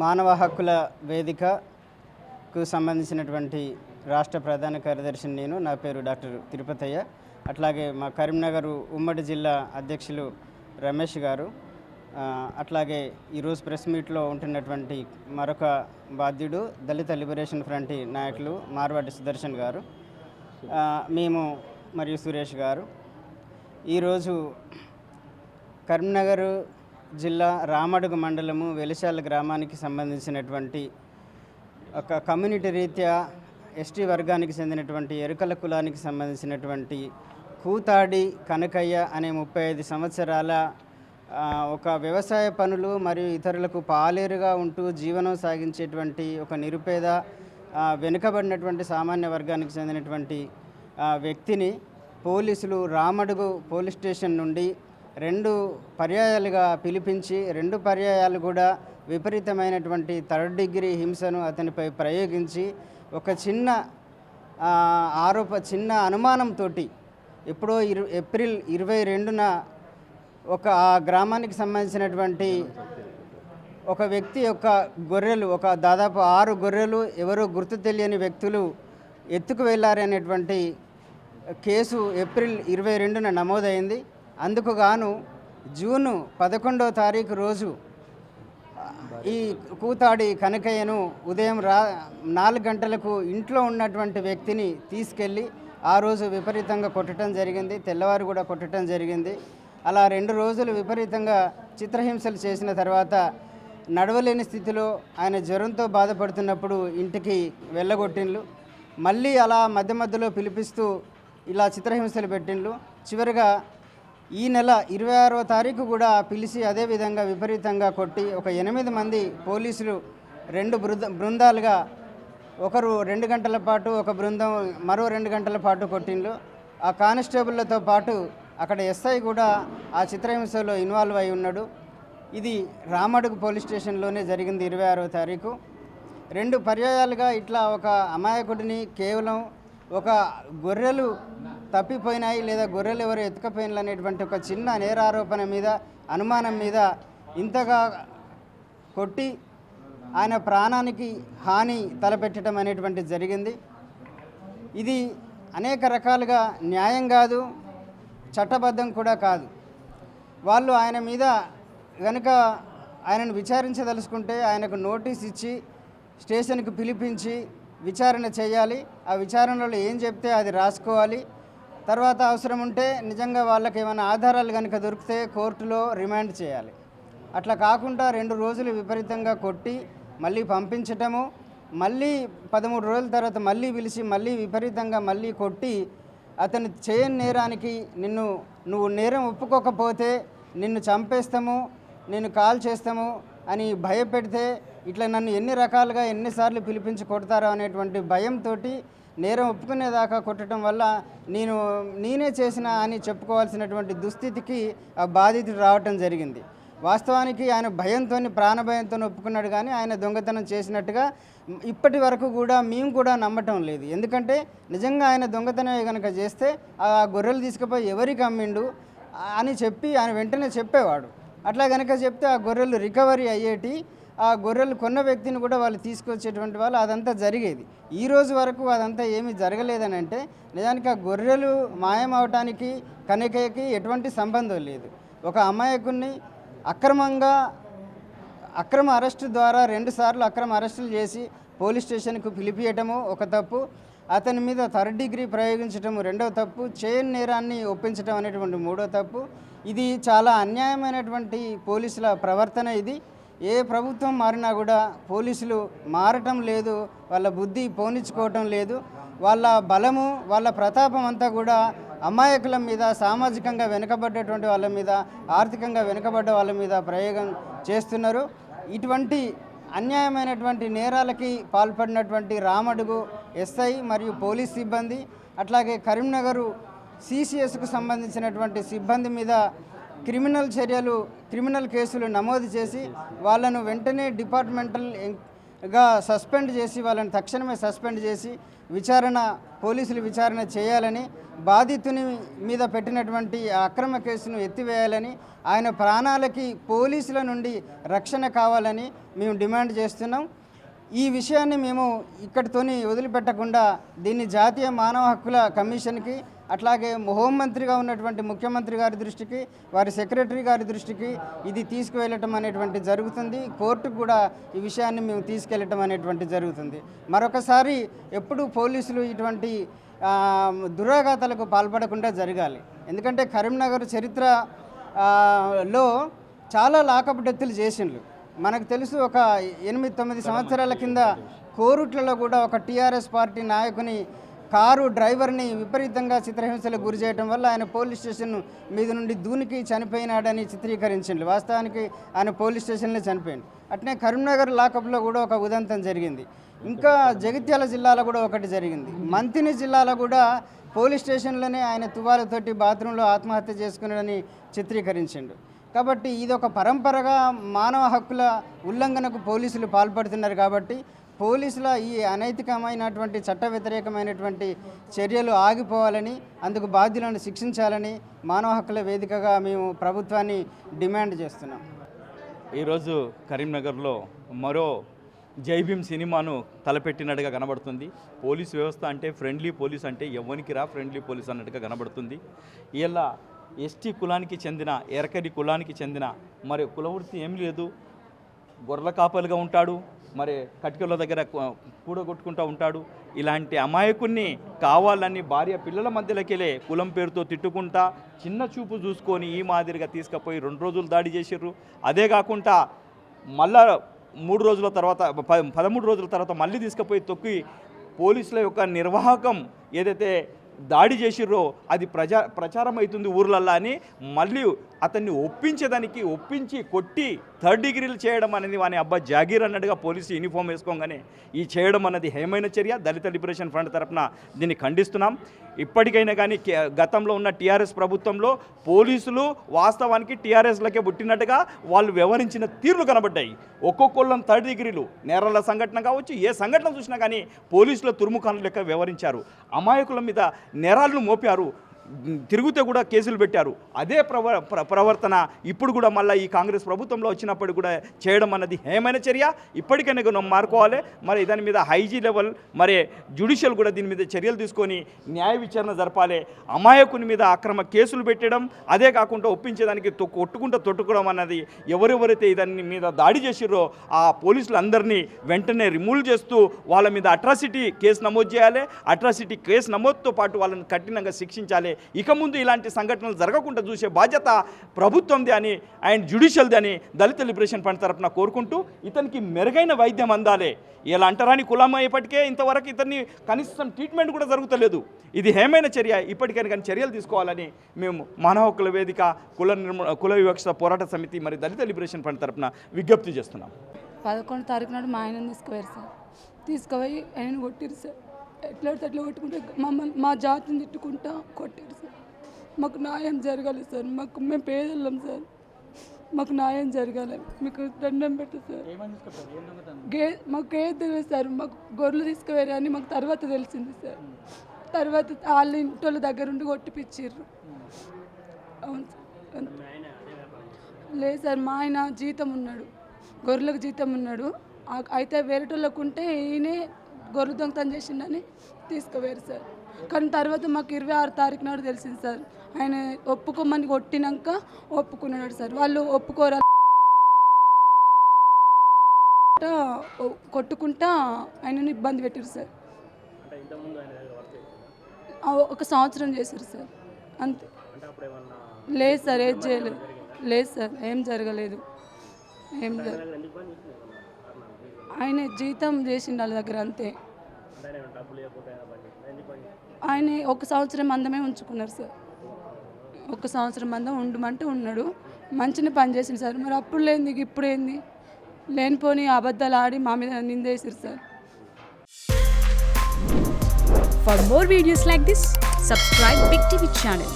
మానవ హక్కుల వేదికకు సంబంధించినటువంటి రాష్ట్ర ప్రధాన కార్యదర్శిని నేను. నా పేరు డాక్టర్ తిరుపతయ్య. అట్లాగే మా కరీంనగర్ ఉమ్మడి జిల్లా అధ్యక్షులు రమేష్ గారు, అట్లాగే ఈరోజు ప్రెస్ మీట్లో ఉంటున్నటువంటి మరొక బాధ్యుడు దళిత లిబరేషన్ ఫ్రంట్ నాయకులు మార్వాడి సుదర్శన్ గారు, మేము మరియు సురేష్ గారు. ఈరోజు కరీంనగర్ జిల్లా రామడుగు మండలము వెలిశాల గ్రామానికి సంబంధించినటువంటి ఒక కమ్యూనిటీ రీత్యా ఎస్టీ వర్గానికి చెందినటువంటి ఎరుకల కులానికి సంబంధించినటువంటి కూతాడి కనకయ్య అనే 35 సంవత్సరాల ఒక వ్యవసాయ పనులు మరియు ఇతరులకు పాలేరుగా ఉంటూ జీవనం సాగించేటువంటి ఒక నిరుపేద వెనుకబడినటువంటి సామాన్య వర్గానికి చెందినటువంటి వ్యక్తిని పోలీసులు రామడుగు పోలీస్ స్టేషన్ నుండి 2 పర్యాయాలుగా పిలిపించి 2 పర్యాయాలు కూడా విపరీతమైనటువంటి 3rd డిగ్రీ హింసను అతనిపై ప్రయోగించి ఒక చిన్న అనుమానంతో ఎప్పుడో ఏప్రిల్ 22న ఆ గ్రామానికి సంబంధించినటువంటి ఒక వ్యక్తి యొక్క గొర్రెలు, దాదాపు 6 గొర్రెలు ఎవరో గుర్తు తెలియని వ్యక్తులు ఎత్తుకు వెళ్ళారనేటువంటి కేసు ఏప్రిల్ 22న నమోదైంది. అందుకు గాను జూన్ 11వ తారీఖు రోజు ఈ కూతాడి కనకయ్యను ఉదయం 4 గంటలకు ఇంట్లో ఉన్నటువంటి వ్యక్తిని తీసుకెళ్ళి ఆ రోజు విపరీతంగా కొట్టడం జరిగింది. తెల్లవారు కూడా కొట్టడం జరిగింది. అలా 2 రోజులు విపరీతంగా చిత్రహింసలు చేసిన తర్వాత నడవలేని స్థితిలో ఆయన జ్వరంతో బాధపడుతున్నప్పుడు ఇంటికి వెళ్ళగొట్టిండ్లు. మళ్ళీ అలా మధ్యలో పిలిపిస్తూ ఇలా చిత్రహింసలు పెట్టిండ్లు. చివరిగా ఈ నెల 26వ తారీఖు కూడా పిలిచి అదేవిధంగా విపరీతంగా కొట్టి ఒక 8 మంది పోలీసులు 2 బృందాలుగా, ఒకరు 2 గంటల పాటు, ఒక బృందం మరో 2 గంటల పాటు కొట్టిండ్లు. ఆ కానిస్టేబుళ్లతో పాటు అక్కడ ఎస్ఐ కూడా ఆ చిత్రహింసలో ఇన్వాల్వ్ అయి ఉన్నాడు. ఇది రామడుగు పోలీస్ స్టేషన్లోనే జరిగింది 26వ తారీఖు. 2 పర్యాయాలుగా ఇట్లా ఒక అమాయకుడిని కేవలం ఒక గొర్రెలు తప్పిపోయినాయి లేదా గొర్రెలు ఎవరు ఎత్తుకపోయినారు అనేటువంటి ఒక చిన్న నేరారోపణ మీద, అనుమానం మీద ఇంతగా కొట్టి ఆయన ప్రాణానికి హాని తలపెట్టడం అనేటువంటిది జరిగింది. ఇది అనేక రకాలుగా న్యాయం కాదు, చట్టబద్ధం కూడా కాదు. వాళ్ళు ఆయన మీద కనుక ఆయనను విచారించదలుచుకుంటే ఆయనకు నోటీస్ ఇచ్చి స్టేషన్కి పిలిపించి విచారణ చేయాలి. ఆ విచారణలో ఏం చెప్తే అది రాసుకోవాలి. తర్వాత అవసరం ఉంటే నిజంగా వాళ్ళకి ఏమైనా ఆధారాలు కనుక దొరికితే కోర్టులో రిమాండ్ చేయాలి. అట్లా కాకుండా 2 రోజులు విపరీతంగా కొట్టి మళ్ళీ పంపించటము, మళ్ళీ 13 రోజుల తర్వాత మళ్ళీ పిలిచి మళ్ళీ విపరీతంగా మళ్ళీ కొట్టి అతను చేయని నేరానికి నువ్వు నేరం ఒప్పుకోకపోతే నిన్ను చంపేస్తాము, నిన్ను కాల్ చేస్తాము అని భయపెడితే ఇట్లా నన్ను ఎన్ని రకాలుగా ఎన్నిసార్లు పిలిపించి కొడతారో అనేటువంటి భయంతో నేరం ఒప్పుకునేదాకా కొట్టడం వల్ల నేనే చేసిన అని చెప్పుకోవాల్సినటువంటి దుస్థితికి ఆ బాధితుడు రావటం జరిగింది. వాస్తవానికి ఆయన భయంతో, ప్రాణభయంతో ఒప్పుకున్నాడు, కానీ ఆయన దొంగతనం చేసినట్టుగా ఇప్పటి వరకు కూడా మేము కూడా నమ్మటం లేదు. ఎందుకంటే నిజంగా ఆయన దొంగతనం కనుక చేస్తే ఆ గొర్రెలు తీసుకుపోయి ఎవరికి అమ్మిండు అని చెప్పి ఆయన వెంటనే చెప్పేవాడు. అట్లా కనుక చెప్తే ఆ గొర్రెలు రికవరీ అయ్యేటి, ఆ గొర్రెలు కొన్న వ్యక్తిని కూడా వాళ్ళు తీసుకొచ్చేటువంటి వాళ్ళు అదంతా జరిగేది. ఈ రోజు వరకు అదంతా ఏమీ జరగలేదని అంటే నిజానికి ఆ గొర్రెలు మాయమవటానికి కనకయ్యకి ఎటువంటి సంబంధం లేదు. ఒక అమాయకుడిని అక్రమ అరెస్టు ద్వారా 2 సార్లు అక్రమ అరెస్టులు చేసి పోలీస్ స్టేషన్కు పిలిపియటము ఒక తప్పు, అతని మీద 3rd డిగ్రీ ప్రయోగించటము 2వ తప్పు, చేయని నేరాన్ని ఒప్పించడం అనేటువంటి 3వ తప్పు. ఇది చాలా అన్యాయమైనటువంటి పోలీసుల ప్రవర్తన. ఇది ఏ ప్రభుత్వం మారినా కూడా పోలీసులు మారటం లేదు, వాళ్ళ బుద్ధి పోనిచ్చుకోవటం లేదు. వాళ్ళ బలము, వాళ్ళ ప్రతాపం అంతా కూడా అమాయకుల మీద, సామాజికంగా వెనుకబడ్డటువంటి వాళ్ళ మీద, ఆర్థికంగా వెనుకబడ్డ వాళ్ళ మీద ప్రయోగం చేస్తున్నారు. ఇటువంటి అన్యాయమైనటువంటి నేరాలకి పాల్పడినటువంటి రామడుగు ఎస్ఐ మరియు పోలీస్ సిబ్బంది, అట్లాగే కరీంనగర్ సిసిఎస్కు సంబంధించినటువంటి సిబ్బంది మీద క్రిమినల్ కేసులు నమోదు చేసి వాళ్ళను వెంటనే డిపార్ట్మెంటల్ సస్పెండ్ చేసి వాళ్ళని తక్షణమే సస్పెండ్ చేసి పోలీసులు విచారణ చేయాలని, బాధితుని మీద పెట్టినటువంటి అక్రమ కేసును ఎత్తివేయాలని, ఆయన ప్రాణాలకి పోలీసుల నుండి రక్షణ కావాలని మేము డిమాండ్ చేస్తున్నాం. ఈ విషయాన్ని మేము ఇక్కడితోని వదిలిపెట్టకుండా దీన్ని జాతీయ మానవ హక్కుల కమిషన్కి, అట్లాగే హోంమంత్రిగా ఉన్నటువంటి ముఖ్యమంత్రి గారి దృష్టికి, వారి సెక్రటరీ గారి దృష్టికి ఇది తీసుకువెళ్ళటం అనేటువంటి జరుగుతుంది. కోర్టుకు కూడా ఈ విషయాన్ని మేము తీసుకెళ్ళటం అనేటువంటి జరుగుతుంది. మరొకసారి ఎప్పుడు పోలీసులు ఇటువంటి దురాఘాతాలకు పాల్పడకుండా జరగాలి. ఎందుకంటే కరీంనగర్ చరిత్రలో చాలా లాకప్ డెత్తులు చేసిండ్రు. మనకు తెలుసు, ఒక 8-9 సంవత్సరాల కింద కోరుట్లలో కూడా ఒక టీఆర్ఎస్ పార్టీ నాయకుని కారు డ్రైవర్ని విపరీతంగా చిత్రహింసలకు గురి చేయడం వల్ల ఆయన పోలీస్ స్టేషన్ మీద నుండి దూనికి చనిపోయినాడని చిత్రీకరించిండ్రు. వాస్తవానికి ఆయన పోలీస్ స్టేషన్లో చనిపోయింది. అట్నే కరీంనగర్ లాకప్లో కూడా ఒక ఉదంతం జరిగింది. ఇంకా జగిత్యాల జిల్లాలో కూడా ఒకటి జరిగింది. మంతిని జిల్లాలో కూడా పోలీస్ స్టేషన్లోనే ఆయన తువాలతోటి బాత్రూంలో ఆత్మహత్య చేసుకున్నాడని చిత్రీకరించిండు. కాబట్టి ఇది ఒక పరంపరగా మానవ హక్కుల ఉల్లంఘనకు పోలీసులు పాల్పడుతున్నారు. కాబట్టి పోలీసుల ఈ అనైతికమైనటువంటి చట్ట వ్యతిరేకమైనటువంటి చర్యలు ఆగిపోవాలని, అందుకు బాధ్యులను శిక్షించాలని మానవ హక్కుల వేదికగా మేము ప్రభుత్వాన్ని డిమాండ్ చేస్తున్నాం. ఈరోజు కరీంనగర్లో మరో జై భీమ్ సినిమాను తలపెట్టినట్టుగా కనబడుతుంది. పోలీస్ వ్యవస్థ అంటే ఫ్రెండ్లీ పోలీస్ అంటే ఎవరికి ఫ్రెండ్లీ పోలీస్ అన్నట్టుగా కనబడుతుంది. ఇలా ఎస్టీ కులానికి చెందిన, ఎరకరి కులానికి చెందిన మరి కులవృత్తి ఏం లేదు, గొర్రెల కాపలుగా ఉంటాడు, మరి కటికల దగ్గర కూడగొట్టుకుంటూ ఉంటాడు. ఇలాంటి అమాయకుణ్ణి కావాలని భార్య పిల్లల మధ్యలోకెళ్ళే కులం పేరుతో తిట్టుకుంటా చిన్న చూపు చూసుకొని ఈ మాదిరిగా తీసుకుపోయి 2 రోజులు దాడి చేసిర్రు. అదే కాకుండా మళ్ళా 3 రోజుల తర్వాత 13 రోజుల తర్వాత మళ్ళీ తీసుకుపోయి తొక్కి పోలీసుల యొక్క నిర్వాహకం ఏదైతే దాడి చేసిర్రో అది ప్రచారం అవుతుంది ఊర్లల్లో అని మళ్ళీ అతన్ని ఒప్పించి కొట్టి 3rd డిగ్రీలు చేయడం అనేది వాని అబ్బా జాగీర్ అన్నట్టుగా పోలీసు యూనిఫామ్ వేసుకోగానే ఈ చేయడం అన్నది హేమైన చర్య. దళిత లిబరేషన్ ఫ్రంట్ తరఫున దీన్ని ఖండిస్తున్నాం. ఇప్పటికైనా కానీ గతంలో ఉన్న టీఆర్ఎస్ ప్రభుత్వంలో పోలీసులు వాస్తవానికి టీఆర్ఎస్లకే పుట్టినట్టుగా వాళ్ళు వ్యవహరించిన తీర్లు కనబడ్డాయి. ఒక్కొక్కళ్ళం 3rd డిగ్రీలు నేరాల సంఘటన కావచ్చు, ఏ సంఘటన చూసినా కానీ పోలీసుల తురుముఖాను లెక్క వ్యవహరించారు. అమాయకుల మీద నేరాలను మోపారు, తిరుగుతే కూడా కేసులు పెట్టారు. అదే ప్రవర్తన ఇప్పుడు కూడా మళ్ళీ ఈ కాంగ్రెస్ ప్రభుత్వంలో వచ్చినప్పుడు కూడా చేయడం అన్నది హేమైన చర్య. ఇప్పటికైనా మారుకోవాలి. మరి దాని మీద హైజీ లెవెల్ మరి జ్యుడిషియల్ కూడా దీని మీద చర్యలు తీసుకొని న్యాయ విచారణ జరపాలి. అమాయకుని మీద అక్రమ కేసులు పెట్టడం, అదే కాకుండా ఒప్పించేదానికి తొట్టుకోవడం అన్నది ఎవరెవరైతే దాని మీద దాడి చేసిర్రో ఆ పోలీసులు అందరినీ వెంటనే రిమూవ్ చేస్తూ వాళ్ళ మీద అట్రాసిటీ కేసు నమోదు చేయాలి. అట్రాసిటీ కేసు నమోదుతో పాటు వాళ్ళని కఠినంగా శిక్షించాలి. ఇక ముందు ఇలాంటి సంఘటనలు జరగకుండా చూసే బాధ్యత ప్రభుత్వంది అని అండ్ జ్యుడిషియల్ది అని దళిత లిబరేషన్ ఫ్రంట్ తరఫున కోరుకుంటూ ఇతనికి మెరుగైన వైద్యం అందాలి. ఇలా అంటరాని కులం అయ్యేపటికే ఇంతవరకు ఇతన్ని కనీసం ట్రీట్మెంట్ కూడా జరుగుతలేదు. ఇది హేమైన చర్య. ఇప్పటికైనా కానీ చర్యలు తీసుకోవాలని మేము మానవ హక్కుల వేదిక, కుల వివక్ష పోరాట సమితి మరి దళిత లిబరేషన్ ఫ్రంట్ తరఫున విజ్ఞప్తి చేస్తున్నాం. 11వ తారీఖు నాడు మా ఆయనను తీసుకుపోయారు సార్. తీసుకుపోయి ఆయనను కొట్టిరు సార్. ఎట్లా కొట్టుకుంటే మా జాతిని తిట్టుకుంటా కొట్టారు సార్. మాకు న్యాయం జరగాలి సార్. మేము పేదలం సార్. మాకు న్యాయం జరగాలి. మీకు దండం పెట్టు సార్. మాకు ఏది తెలియదు సార్. మాకు గొర్రెలు తీసుకుపోయారు అని మాకు తర్వాత తెలిసింది సార్. తర్వాత వాళ్ళ ఇంటి దగ్గర ఉండి కొట్టిపిచ్చిర్రు. అవును సార్. లేదు సార్, మా ఆయన జీతం ఉన్నాడు, గొర్రెలకు జీతం ఉన్నాడు. అయితే వేరేటోళ్ళకు ఉంటే ఈయనే గొర్రెలు దొంగతనం చేసిండని తీసుకుపోయారు సార్. కానీ తర్వాత మాకు 26వ తారీఖు నాడు తెలిసింది సార్. ఆయన ఒప్పుకోమని కొట్టినాక ఒప్పుకున్నాడు సార్. వాళ్ళు ఒప్పుకోరా కొట్టుకుంటా ఆయనను ఇబ్బంది పెట్టారు సార్. 1 సంవత్సరం చేశారు సార్, అంతే. లేదు సార్, ఏం చేయలేదు. లేదు సార్, ఏం జరగలేదు. ఆయన జీతం చేసిండు వాళ్ళ దగ్గర, అంతే. ఆయన 1 సంవత్సరం మందమే ఉంచుకున్నారు సార్. 1 సంవత్సరం మందం ఉండమంటే ఉన్నాడు. మంచిగా పని చేసింది సార్. మరి అప్పుడు లేనిది ఇప్పుడు ఏంది? లేనిపోని అబద్ధాలు ఆడి మా మీద నిందేసారు sir. For more videos like this, subscribe Big TV channel.